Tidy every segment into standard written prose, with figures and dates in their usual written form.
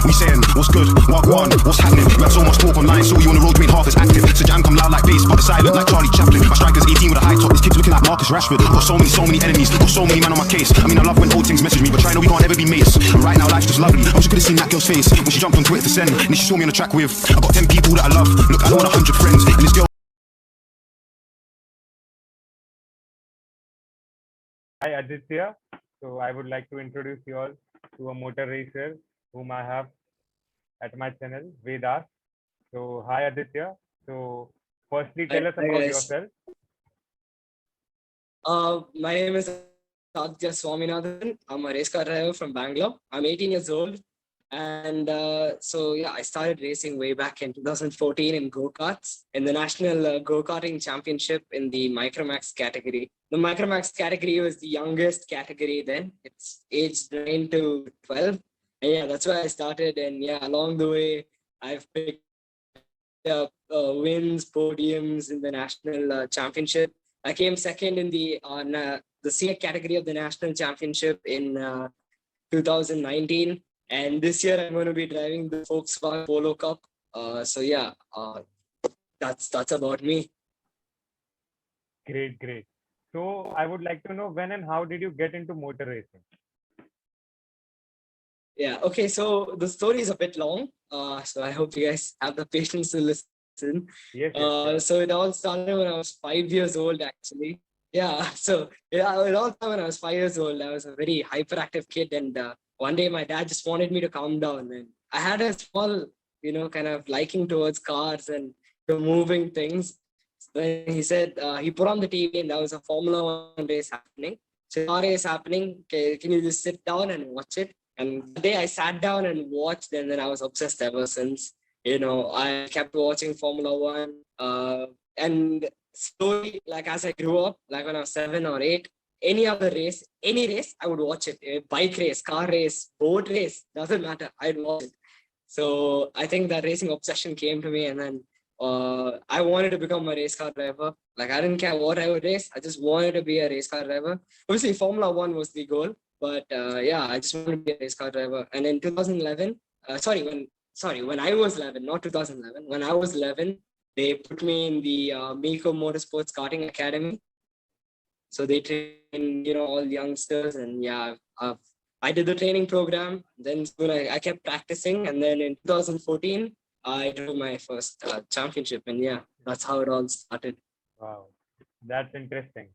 We saying, what's good, wagwan, what's happening? We had so much talk online, saw you on the road, green half as active. So jam come loud like bass, but the side look like Charlie Chaplin. My striker's 18 with a high top, these kids looking like Marcus Rashford. Got so many enemies, got so many man on my case. I mean, I love when old things message me, but try know we can't ever be mates. And right now life's just lovely. I wish you could've seen that girl's face when she jumped on Twitter to send, and then she saw me on the track with, I got 10 people that I love. Look, I don't want 100 friends, and this girl. Hi Aditya. So I would like to introduce you all to a motor racer whom I have at my channel, VedAsks. So hi Aditya. So firstly, tell us Hi about guys. yourself. My name is Aditya Swaminathan. I'm a race car driver from Bangalore. I'm 18 years old. And so, yeah, I started racing way back in 2014 in go-karts in the National Go-Karting Championship in the Micromax category. The Micromax category was the youngest category then. It's aged 9 to 12. And yeah, that's where I started. And yeah, along the way, I've picked up wins, podiums in the National Championship. I came second in the senior category of the National Championship in 2019. And this year I'm going to be driving the Volkswagen Polo Cup. So yeah, that's about me. Great. So I would like to know when and how did you get into motor racing? Yeah, okay, so the story is a bit long. So I hope you guys have the patience to listen. Yes. So it all started when I was 5 years old, actually. Yeah, so yeah, it all started when I was 5 years old. I was a very hyperactive kid, and one day my dad just wanted me to calm down, and I had a small, kind of liking towards cars and the moving things. So then he said, he put on the TV and there was a Formula 1 race happening. So car race happening, can you just sit down and watch it? And the day I sat down and watched, and then I was obsessed ever since. I kept watching Formula 1. And slowly, like as I grew up, like when I was 7 or 8, any race, I would watch it. A bike race, car race, boat race, doesn't matter. I'd watch it. So I think that racing obsession came to me, and then I wanted to become a race car driver. Like I didn't care what I would race. I just wanted to be a race car driver. Obviously, Formula 1 was the goal, but yeah, I just wanted to be a race car driver. And in 2011, when I was 11, not 2011, when I was 11, they put me in the Miko Motorsports Karting Academy. So they train, all youngsters, and yeah, I did the training program. Then when I kept practicing, and then in 2014, I drove my first championship, and yeah, that's how it all started. Wow, that's interesting.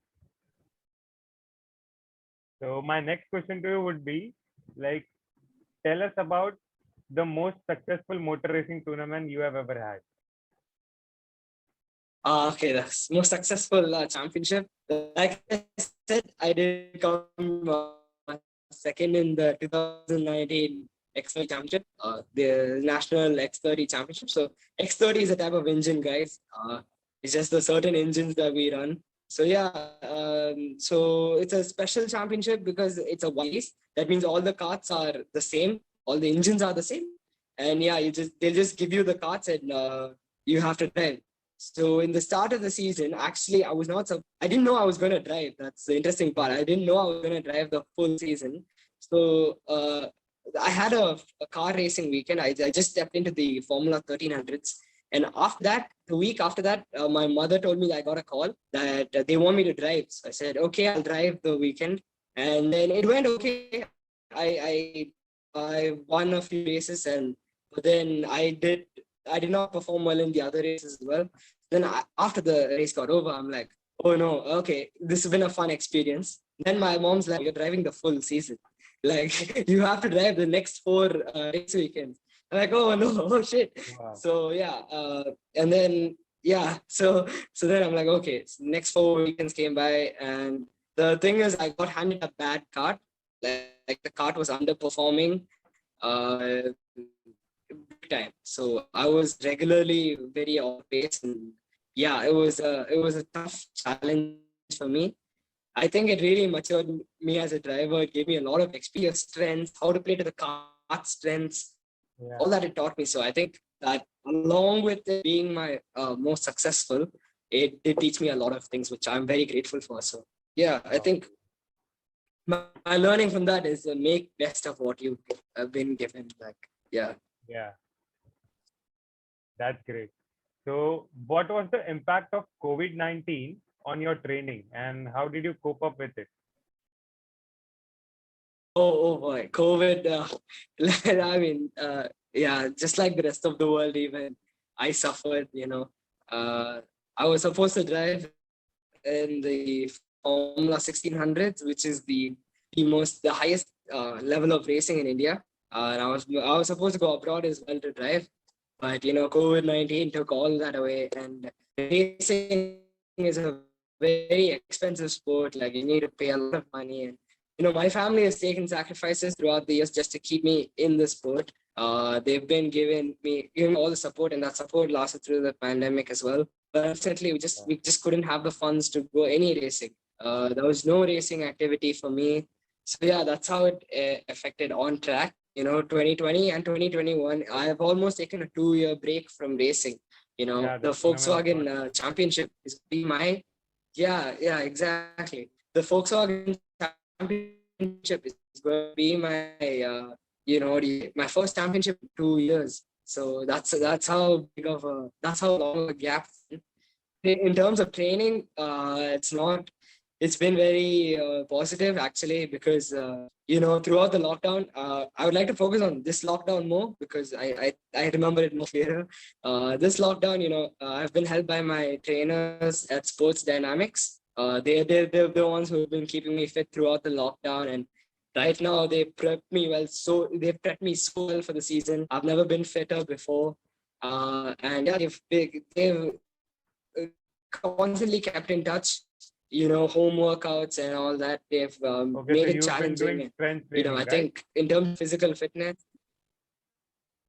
So my next question to you would be, like, tell us about the most successful motor racing tournament you have ever had. Okay, the most successful championship. Like I said, I did come second in the 2019 X30 Championship, the National X30 Championship. So X30 is a type of engine, guys. It's just the certain engines that we run. So yeah, so it's a special championship because it's a race. That means all the karts are the same, all the engines are the same, and yeah, they'll just give you the karts, and you have to drive. So in the start of the season, actually, I didn't know I was going to drive. That's the interesting part. I didn't know I was going to drive the full season. So I had a car racing weekend. I just stepped into the Formula 1300s. And after that, the week after that, my mother told me that I got a call that they want me to drive. So I said, okay, I'll drive the weekend. And then it went okay. I won a few races, and then I did not perform well in the other races as well. Then after the race got over, I'm like, oh no, okay, this has been a fun experience. Then my mom's like, you're driving the full season. Like, you have to drive the next 4 race weekends. I'm like, oh no, oh shit. Wow. So yeah, and then yeah, so then I'm like, okay, so next 4 weekends came by, and the thing is, I got handed a bad cart. Like the cart was underperforming. Big time. So I was regularly very off pace, and yeah, it was a tough challenge for me. I think it really matured me as a driver. It gave me a lot of experience, strengths, how to play to the kart strengths, all that it taught me. So I think that along with it being my most successful, it did teach me a lot of things, which I'm very grateful for. So yeah, I think my learning from that is make best of what you've been given. Like, Yeah. Yeah, that's great. So, what was the impact of COVID-19 on your training, and how did you cope up with it? Oh boy, COVID. I mean, yeah, just like the rest of the world, even I suffered. I was supposed to drive in the Formula 1600s, which is the highest level of racing in India. And I was supposed to go abroad as well to drive, but COVID-19 took all that away. And racing is a very expensive sport. Like you need to pay a lot of money, and my family has taken sacrifices throughout the years just to keep me in the sport. They've been giving all the support, and that support lasted through the pandemic as well. But unfortunately, we just couldn't have the funds to go any racing. There was no racing activity for me. So yeah, that's how it affected on track. 2020 and 2021, I have almost taken a 2-year break from racing. Yeah, The the phenomenon of Volkswagen Championship is be my yeah, exactly. The Volkswagen Championship is going to be my my first championship in 2 years. So that's how long a gap. In terms of training, it's been very positive actually, because throughout the lockdown, I would like to focus on this lockdown more, because I remember it more clearer. This lockdown, I've been helped by my trainers at Sports Dynamics. They're the ones who have been keeping me fit throughout the lockdown, and right now they've prepped me so well for the season. I've never been fitter before, and yeah, they've constantly kept in touch. Home workouts and all that. They've okay, so made it you've been challenging. doing strength training, I right? think in terms of physical fitness,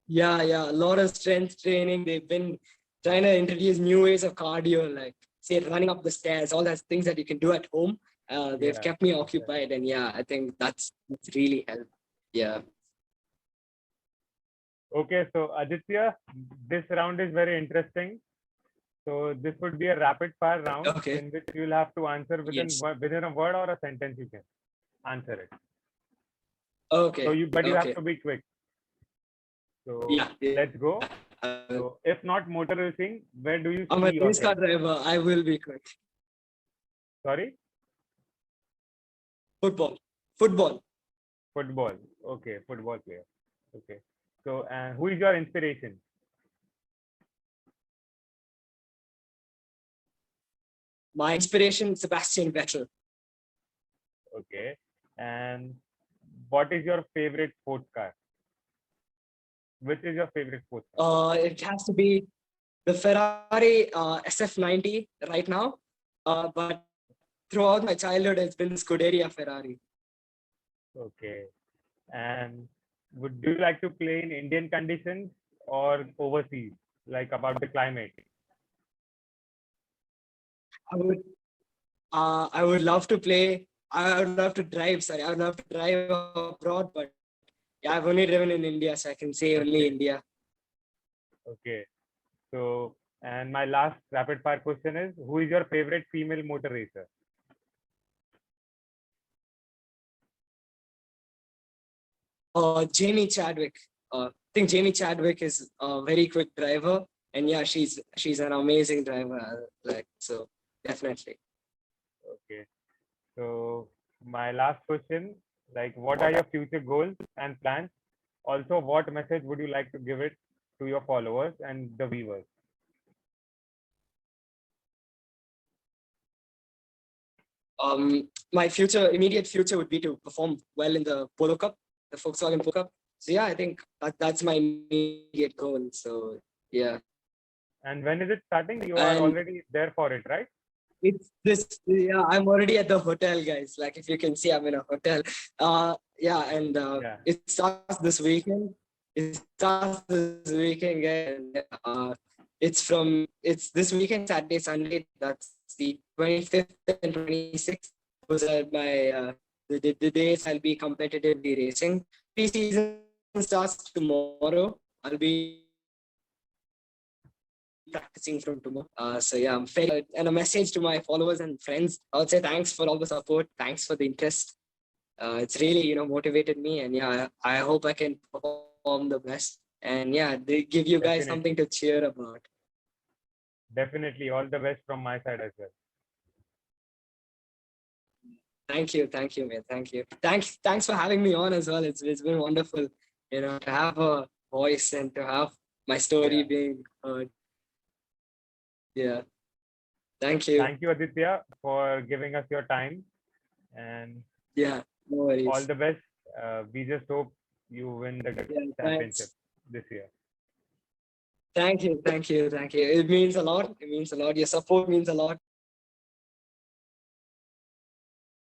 yeah, a lot of strength training. They've been trying to introduce new ways of cardio, like say running up the stairs, all those things that you can do at home. They've Yeah, kept me exactly. occupied, and yeah, I think that's really helped. Yeah. Okay, so Aditya, this round is very interesting. So this would be a rapid fire round Okay. in which you'll have to answer Yes. within a word or a sentence. You can answer it. Okay. But you have Okay. to be quick. So Yeah. let's go. Uh, So if not motor racing, where do you I'm a see race car yourself? driver. I will be quick. Sorry, Football. Football. football. Okay, football player. Okay. So who is your inspiration? My inspiration, Sebastian Vettel. Okay. And what is your favorite sports car? Which is your favorite sports car? It has to be the Ferrari SF90 right now. But throughout my childhood, it's been Scuderia Ferrari. Okay. And would you like to play in Indian conditions or overseas, like about the climate? I would, I would love to play. I would love to drive. Sorry, I would love to drive abroad, but yeah, I've only driven in India, so I can say only India. Okay. So, and my last rapid fire question is, who is your favorite female motor racer? Jamie Chadwick. I think Jamie Chadwick is a very quick driver, and yeah, she's an amazing driver. Like so, definitely. Okay. So, my last question, like, what are your future goals and plans? Also, what message would you like to give it to your followers and the viewers? My immediate future would be to perform well in the Polo Cup, the Volkswagen Polo Cup. So yeah, I think that's my immediate goal. So yeah, And when is it starting? You are and already there for it, right? it's this. Yeah, I'm already at the hotel, guys. Like if you can see, I'm in a hotel. Yeah, and Yeah. it starts this weekend. It starts this weekend, guys. And, it's this weekend, Saturday, Sunday. That's the 25th and 26th. Those are my the days I'll be competitively racing. Pre-season starts tomorrow. I'll be practicing from tomorrow. So yeah, I'm very and a message to my followers and friends. I would say thanks for all the support. Thanks for the interest. It's really motivated me, and yeah, I hope I can perform perform the best. And yeah, they give you guys Definitely. something to cheer about. Definitely. All the best from my side as well. Thank you, man. Thank you. Thanks for having me on as well. It's been wonderful, to have a voice and to have my story Yeah. being heard. Yeah. Thank you. Thank you, Aditya, for giving us your time. And Yeah, no all worries. the best. We just hope you win the Yeah, championship thanks. this year. Thank you. It means a lot. Your support means a lot.